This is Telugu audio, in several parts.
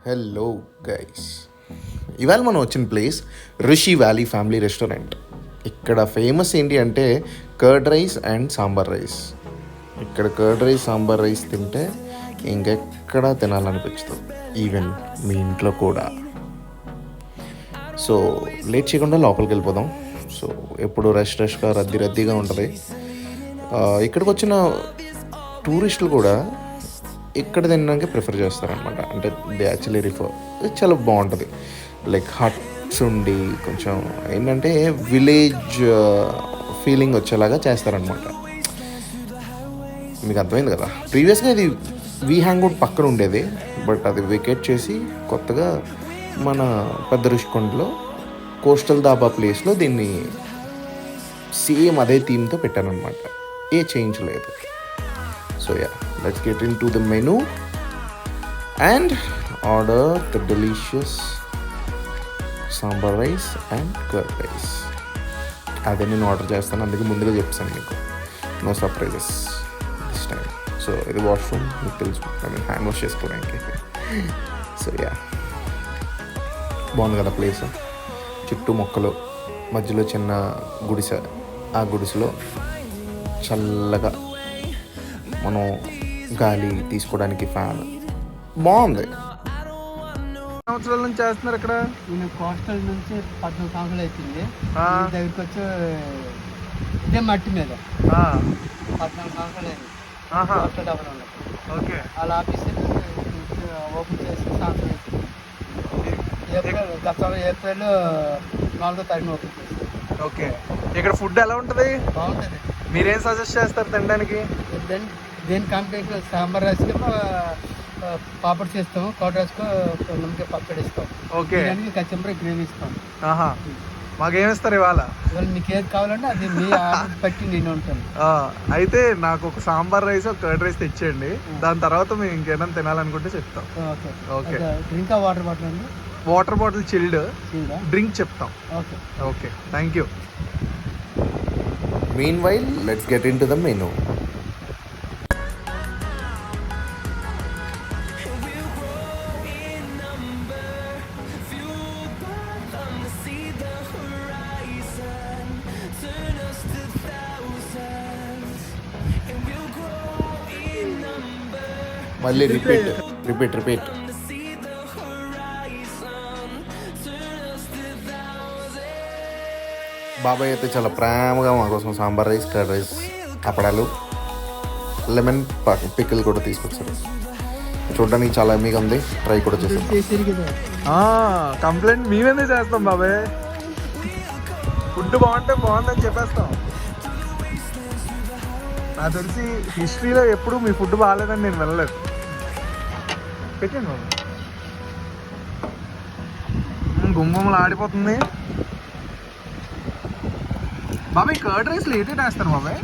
హలో గైస్, ఇవాళ మనం వచ్చిన place Rishi valley family restaurant. ఇక్కడ ఫేమస్ ఏంటి అంటే curd rice and sambar rice. ఇక్కడ కర్డ్ రైస్ సాంబార్ రైస్ తింటే ఇంకెక్కడ తినాలనిపించదు, ఈవెన్ మీ ఇంట్లో కూడా. సో లేట్ చేయకుండా లోపలికి వెళ్ళిపోదాం. సో ఎప్పుడు రష్గా రద్దీగా ఉంటుంది. ఇక్కడికి వచ్చిన టూరిస్టులు కూడా ఇక్కడ తినడానికి ప్రిఫర్ చేస్తారనమాట. అంటే దే యాక్చువల్లీ రిఫర్, చాలా బాగుంటుంది. లైక్ హట్స్ ఉండి కొంచెం ఏంటంటే విలేజ్ ఫీలింగ్ వచ్చేలాగా చేస్తారనమాట. మీకు అర్థమైంది కదా. ప్రీవియస్గా ఇది వి హ్యాంగ్అవుట్ పక్కన ఉండేది, బట్ అది వెకేట్ చేసి కొత్తగా మన పెద్ద రుషికొండలో కోస్టల్ దాబా ప్లేస్లో దీన్ని సేమ్ అదే థీమ్తో పెట్టారనమాట. ఏ చేంజ్ లేదు. So yeah, let's get into the menu and order the delicious sambar rice and curd rice. అదే నేను ఆర్డర్ చేస్తాను, అందుకే ముందుగా చెప్తాను మీకు. No surprises this time. So ఇది వాష్రూమ్ మీకు తెలుసు, హ్యాండ్ వాష్ చేసుకోవడానికి. సో యా, బాగుంది కదా ప్లేస్. చుట్టూ మొక్కలు, మధ్యలో చిన్న గుడిసె. ఆ గుడిసెలో చల్లగా మనం గాలి తీసుకోవడానికి ఫ్యాన్. బాగుంది. సంవత్సరాల నుంచి చేస్తున్నారు ఇక్కడ. నేను కోస్టల్ నుంచి 14 సంవత్సరాలు అవుతుంది. దగ్గరికి వచ్చి ఇదే మట్టి మీద 14 సంవత్సరాలు అయింది. కోస్టల్ డబ్బులు ఉన్నాయి. ఓకే. వాళ్ళ ఆఫీస్ ఓపెన్ చేసి సంవత్సరం ఏప్రిల్ 4వ తారీఖున ఓపెన్ చేసి. ఓకే. ఇక్కడ ఫుడ్ ఎలా ఉంటుంది? బాగుంటుంది. మీరేం సజెస్ట్ చేస్తారు తినడానికి? దేని కాంపిటేషన్ సాంబార్ రైస్కి పాపడ్ చేస్తాము, కర్డ్ రైస్కి నమ్మకే పచ్చడి ఇస్తాం. ఓకే. కచ్చంబరి గ్రేవీ ఇస్తాం. మాకేమిస్తారు ఇవాళ? ఇవాళ మీకు ఏది కావాలంటే అది మీ ఆర్డర్ బట్టి నేను ఉంటాను. అయితే నాకు ఒక సాంబార్ రైస్, ఒక కర్డ్ రైస్ తెచ్చేయండి. దాని తర్వాత మేము ఇంకేమైనా తినాలనుకుంటే చెప్తాం. Okay. Okay. Drink water bottle అండి? వాటర్ బాటిల్ చిల్డ్, డ్రింక్ చెప్తాం. Okay. Okay, thank you. Meanwhile, let's get into the menu. మళ్ళీ రిపీట్. బాబాయ్ అయితే చాలా ప్రేమగా మా కోసం సాంబార్ రైస్, కర్డ్ రైస్, అప్పడాలు, లెమన్ పికిల్ కూడా తీసుకొచ్చారు. చూడడానికి చాలా ఎమ్మీగా ఉంది. ట్రై కూడా చేస్తాం. కంప్లైంట్ మేమేందే చేస్తాం బాబాయ్. ఫుడ్ బాగుంటే బాగుందని చెప్పేస్తాం. నాకు తెలిసి హిస్టరీలో ఎప్పుడు మీ ఫుడ్ బాగాలేదని నేను వెళ్ళలేదు. పెట్టండి బాబు. గుమ్మలు ఆడిపోతుంది బాబాయ్. కర్డ్ రైస్లో ఏటేటి వేస్తారు బాబాయ్?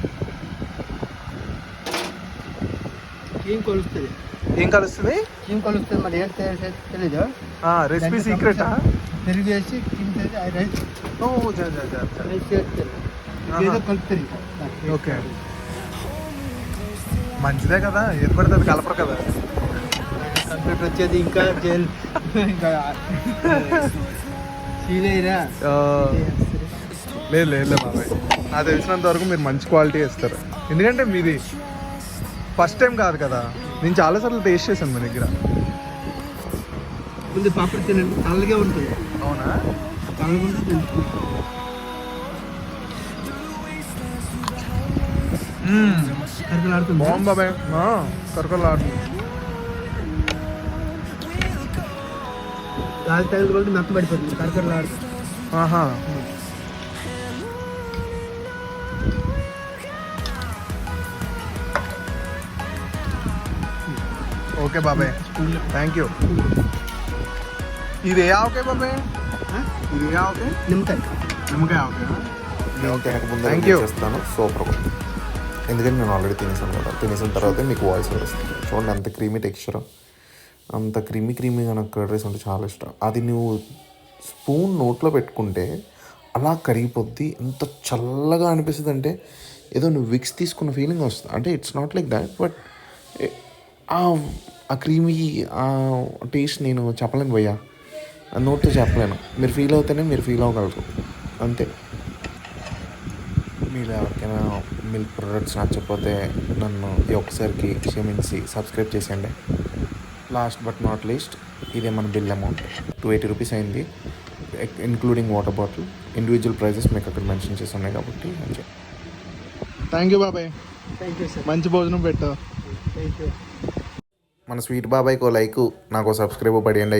ఏం కలుస్తుంది? మరి ఏం తెలీదు. రెసిపీ సీక్రెటా? పెరుగు వేసి రైస్ కలుపుతుంది. ఓకే, మంచిదే కదా. ఏది పడితే అది కలపరు కదా. కంప్యూటర్ వచ్చేది ఇంకా జైలు ఇంకా సీలేరా. లేదు బాబాయ్, నాకు తెలిసినంత వరకు మీరు మంచి క్వాలిటీ ఇస్తారు. ఎందుకంటే మీది ఫస్ట్ టైం కాదు కదా, నేను చాలాసార్లు టేస్ట్ చేశాను మీ దగ్గర. ముందు పాపడ్ తినండి, అలాగే ఉంటుంది. అవునా? కరకలాడుతుంది. బాగుంది బాబాయ్, కరకలాడుతుంది. గాలి తగిలి కూడా మెత్త పడిపోతుంది, కరకలాడుతుంది. ఓకే బాబాయ్, థ్యాంక్ యూ. ఇది ఏ ఆవకాయ బాబాయ్? ఇది ఏ ఆవకాయ? నిమ్మకాయ ఆవకాయ. Thank you. చేస్తాను. సూపర్. ఎందుకంటే నేను ఆల్రెడీ తినేసాను కదా. తినేసిన తర్వాత మీకు వాయిస్ వస్తుంది. చూడండి అంత క్రీమీ టెక్స్చర్, అంత క్రీమీగా నాకు కర్డ్ రైస్ అంటే చాలా ఇష్టం. అది నువ్వు స్పూన్ నోట్లో పెట్టుకుంటే అలా కరిగిపోద్ది. ఎంత చల్లగా అనిపిస్తుంది అంటే ఏదో నువ్వు విక్స్ తీసుకున్న ఫీలింగ్ వస్తుంది. అంటే it's not like that, but ఆ క్రీమీ ఆ టేస్ట్ నేను చెప్పలేను భయ్యా, నోట్తో చెప్పలేను. మీరు ఫీల్ అవుతేనే మీరు ఫీల్ అవ్వగలరు, అంతే. మీరు ఎవరికైనా మిల్క్ ప్రొడక్ట్స్ నచ్చకపోతే నన్ను ఈ ఒక్కసారికి క్షమించి సబ్స్క్రైబ్ చేసేయండి. లాస్ట్ బట్ నాట్ లీస్ట్, ఇదే మన బిల్ అమౌంట్ 280 రూపీస్ అయింది, including water bottle. Individual prices మీకు అక్కడ మెన్షన్ చేసి ఉన్నాయి కాబట్టి అంతే. థ్యాంక్ యూ బాబాయ్, థ్యాంక్ యూ సార్. మంచి భోజనం పెట్టావు. Thank you. మన స్వీట్ బాబాయ్కి ఓ లైక్, నాకు సబ్స్క్రైబ్ పడేయండి.